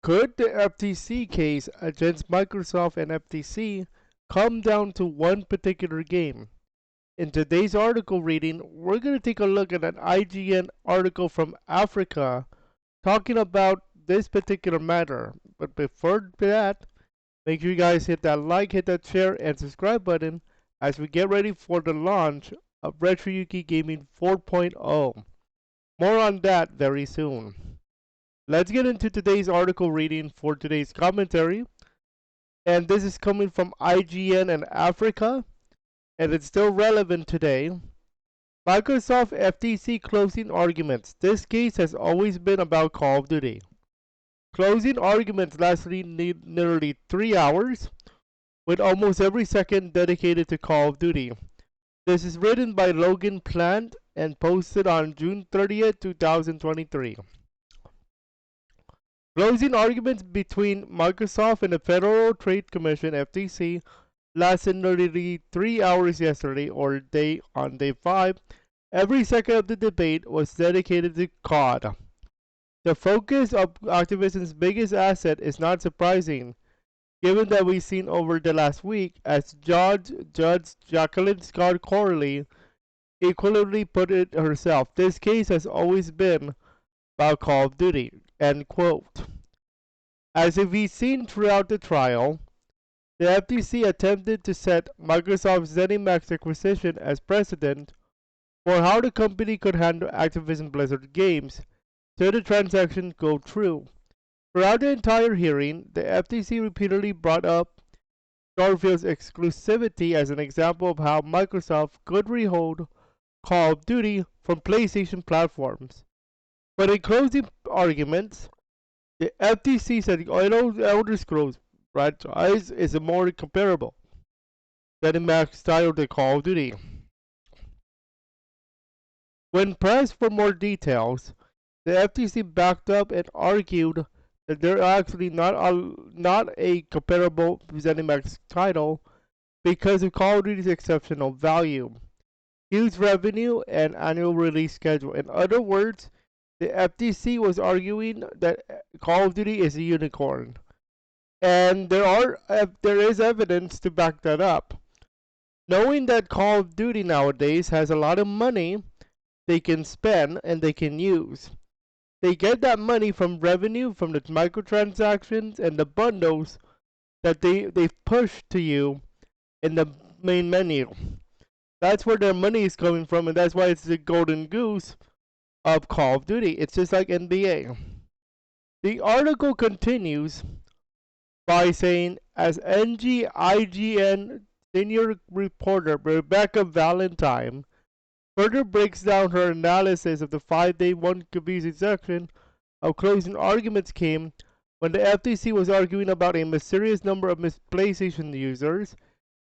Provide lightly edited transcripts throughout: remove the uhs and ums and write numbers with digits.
Could the FTC case against Microsoft and FTC come down to one particular game? In today's article reading, we're going to take a look at an IGN article from Africa talking about this particular matter. But before that, make sure you guys hit that like, hit that share, and subscribe button as we get ready for the launch of RetroYuuki Gaming 4.0. More on that very soon. Let's get into today's article reading for today's commentary. And this is coming from IGN and Africa, and it's still relevant today. Microsoft FTC closing arguments. This case has always been about Call of Duty. Closing arguments lasted nearly 3 hours, with almost every second dedicated to Call of Duty. This is written by Logan Plant and posted on June 30th, 2023. Closing arguments between Microsoft and the Federal Trade Commission (FTC) lasted nearly 3 hours yesterday, or on day 5. Every second of the debate was dedicated to COD. The focus of Activision's biggest asset is not surprising, given that we've seen over the last week, as Judge Jacqueline Scott Corley equally put it herself. This case has always been about Call of Duty. End quote. As we've seen throughout the trial, the FTC attempted to set Microsoft's ZeniMax acquisition as precedent for how the company could handle Activision Blizzard games should the transaction go through. Throughout the entire hearing, the FTC repeatedly brought up Starfield's exclusivity as an example of how Microsoft could rehold Call of Duty from PlayStation platforms. But in closing arguments, the FTC said Elder Scrolls franchise is more comparable than in Max style to Call of Duty. When pressed for more details, the FTC backed up and argued that they're actually not a comparable ZeniMax title because of Call of Duty's exceptional value, huge revenue, and annual release schedule. In other words, the FTC was arguing that Call of Duty is a unicorn, and there is evidence to back that up. Knowing that Call of Duty nowadays has a lot of money they can spend and they can use. They get that money from revenue from the microtransactions and the bundles that they push to you in the main menu. That's where their money is coming from, and that's why it's the golden goose of Call of Duty. It's just like NBA. The article continues by saying, as IGN senior reporter Rebecca Valentine further breaks down her analysis of the 5-day one confusing section of closing arguments came when the FTC was arguing about a mysterious number of PlayStation users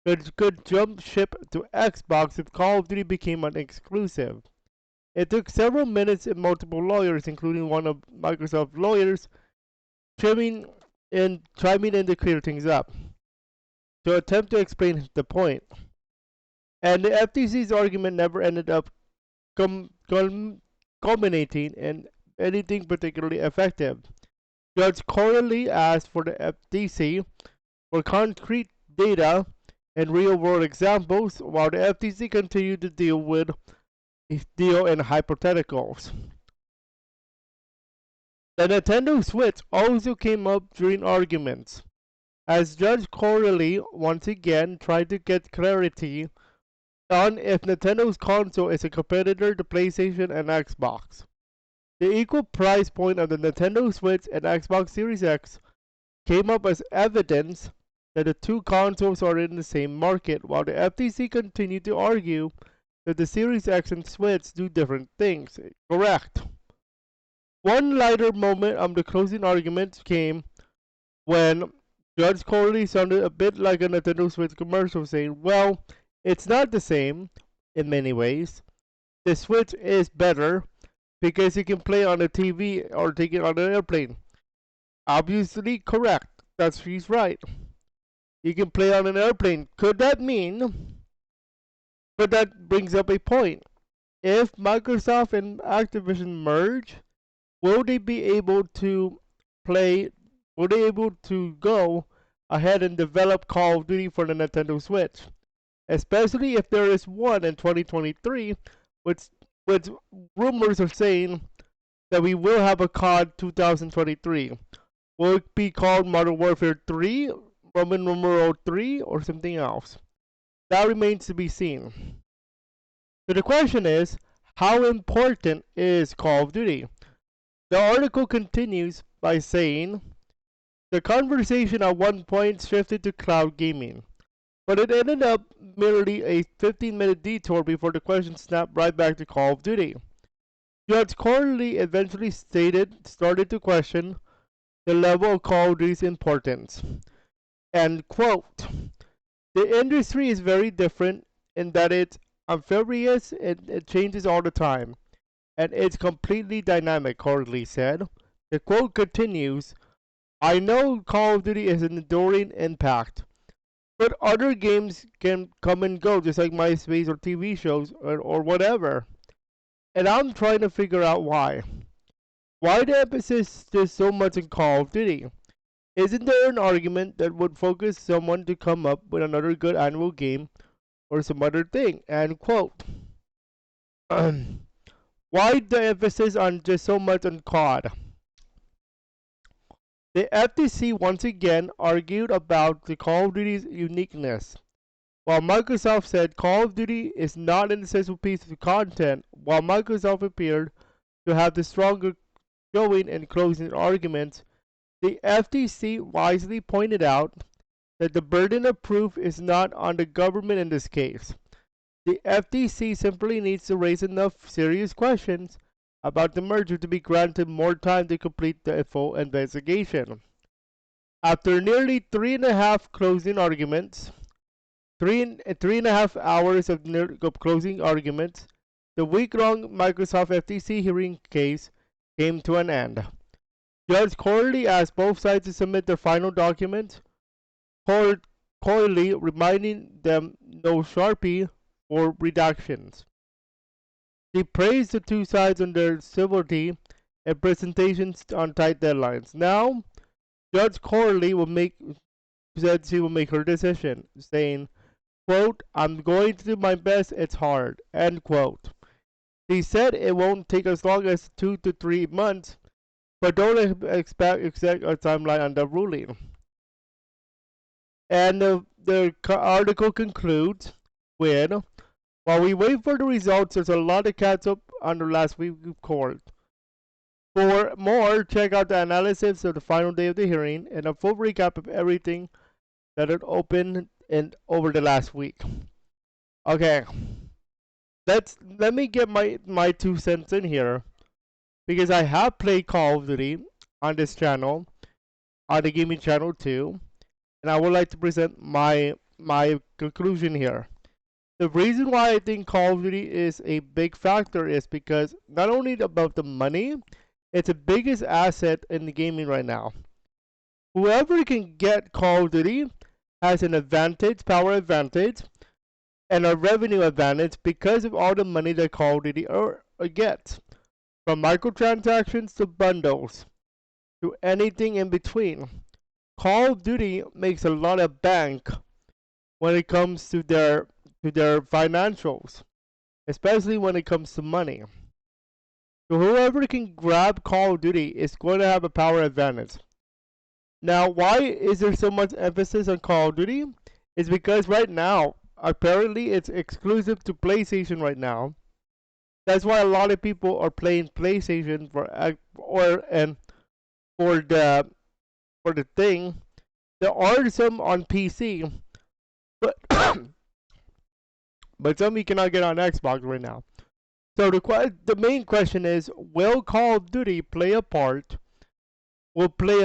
that could jump ship to Xbox if Call of Duty became an exclusive. It took several minutes and multiple lawyers, including one of Microsoft's lawyers, chiming in to clear things up, to attempt to explain the point. And the FTC's argument never ended up culminating in anything particularly effective. Judge Corley asked for the FTC for concrete data and real-world examples, while the FTC continued to deal in hypotheticals. The Nintendo Switch also came up during arguments, as Judge Corley once again tried to get clarity on if Nintendo's console is a competitor to PlayStation and Xbox. The equal price point of the Nintendo Switch and Xbox Series X came up as evidence that the two consoles are in the same market, while the FTC continued to argue that the Series X and Switch do different things. Correct. One lighter moment of the closing argument came when Judge Corley sounded a bit like a Nintendo Switch commercial, saying, well, it's not the same in many ways. The Switch is better because you can play on a TV or take it on an airplane. Obviously correct. She's right. You can play on an airplane. Could that mean? But that brings up a point. If Microsoft and Activision merge, will they be able to play were they able to go ahead and develop Call of Duty for the Nintendo Switch? Especially if there is one in 2023, which rumors are saying that we will have a COD 2023. Will it be called Modern Warfare 3, Roman numeral 3, or something else? That remains to be seen. So the question is, how important is Call of Duty? The article continues by saying, the conversation at one point shifted to cloud gaming, but it ended up merely a 15-minute detour before the question snapped right back to Call of Duty. Judge Corley eventually started to question the level of Call of Duty's importance. And quote, the industry is very different in that it's amphibious and it changes all the time. And it's completely dynamic, Corley said. The quote continues, I know Call of Duty is an enduring impact, but other games can come and go just like MySpace or TV shows or whatever. And I'm trying to figure out why. Why the emphasis is so much in Call of Duty? Isn't there an argument that would focus someone to come up with another good annual game or some other thing? And quote, why the emphasis on just so much on COD? The FTC once again argued about the Call of Duty's uniqueness. While Microsoft said Call of Duty is not an essential piece of content, while Microsoft appeared to have the stronger showing and closing arguments, the FTC wisely pointed out that the burden of proof is not on the government in this case. The FTC simply needs to raise enough serious questions about the merger to be granted more time to complete the full investigation. After nearly 3.5 closing arguments, 3.5 hours of closing arguments, the week-long Microsoft FTC hearing case came to an end. Judge Corley asked both sides to submit their final documents, coyly reminding them no Sharpie or redactions. He praised the two sides on their civility and presentations on tight deadlines. Now, Judge Corley said she will make her decision, saying, quote, I'm going to do my best, it's hard, end quote. He said it won't take as long as 2 to 3 months, but don't expect a timeline on the ruling. And the article concludes with, while we wait for the results, there's a lot to catch up on the last week of court. For more, check out the analysis of the final day of the hearing and a full recap of everything that had opened over the last week. Okay, let me get my 2 cents in here, because I have played Call of Duty on this channel, on the gaming channel too, and I would like to present my conclusion here. The reason why I think Call of Duty is a big factor is because not only about the money, it's the biggest asset in the gaming right now. Whoever can get Call of Duty has an advantage, power advantage, and a revenue advantage because of all the money that Call of Duty gets. From microtransactions to bundles, to anything in between. Call of Duty makes a lot of bank when it comes to their financials, especially when it comes to money. So whoever can grab Call of Duty is going to have a power advantage. Now, why is there so much emphasis on Call of Duty? It's because right now, apparently it's exclusive to PlayStation right now. That's why a lot of people are playing PlayStation for the thing. There are some on PC, but but some you cannot get on Xbox right now. So the main question is, will Call of Duty play an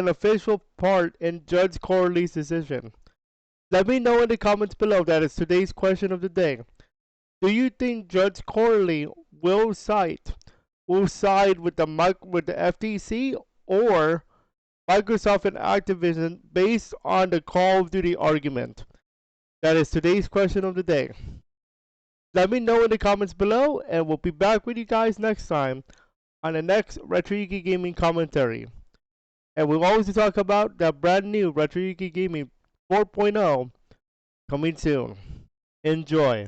official part in Judge Corley's decision? Let me know in the comments below. That is today's question of the day. Do you think Judge Corley will side with the FTC or Microsoft and Activision based on the Call of Duty argument? That is today's question of the day. Let me know in the comments below, and we'll be back with you guys next time on the next RetroYuuki Gaming commentary. And we'll always talk about the brand new RetroYuuki Gaming 4.0 coming soon. Enjoy.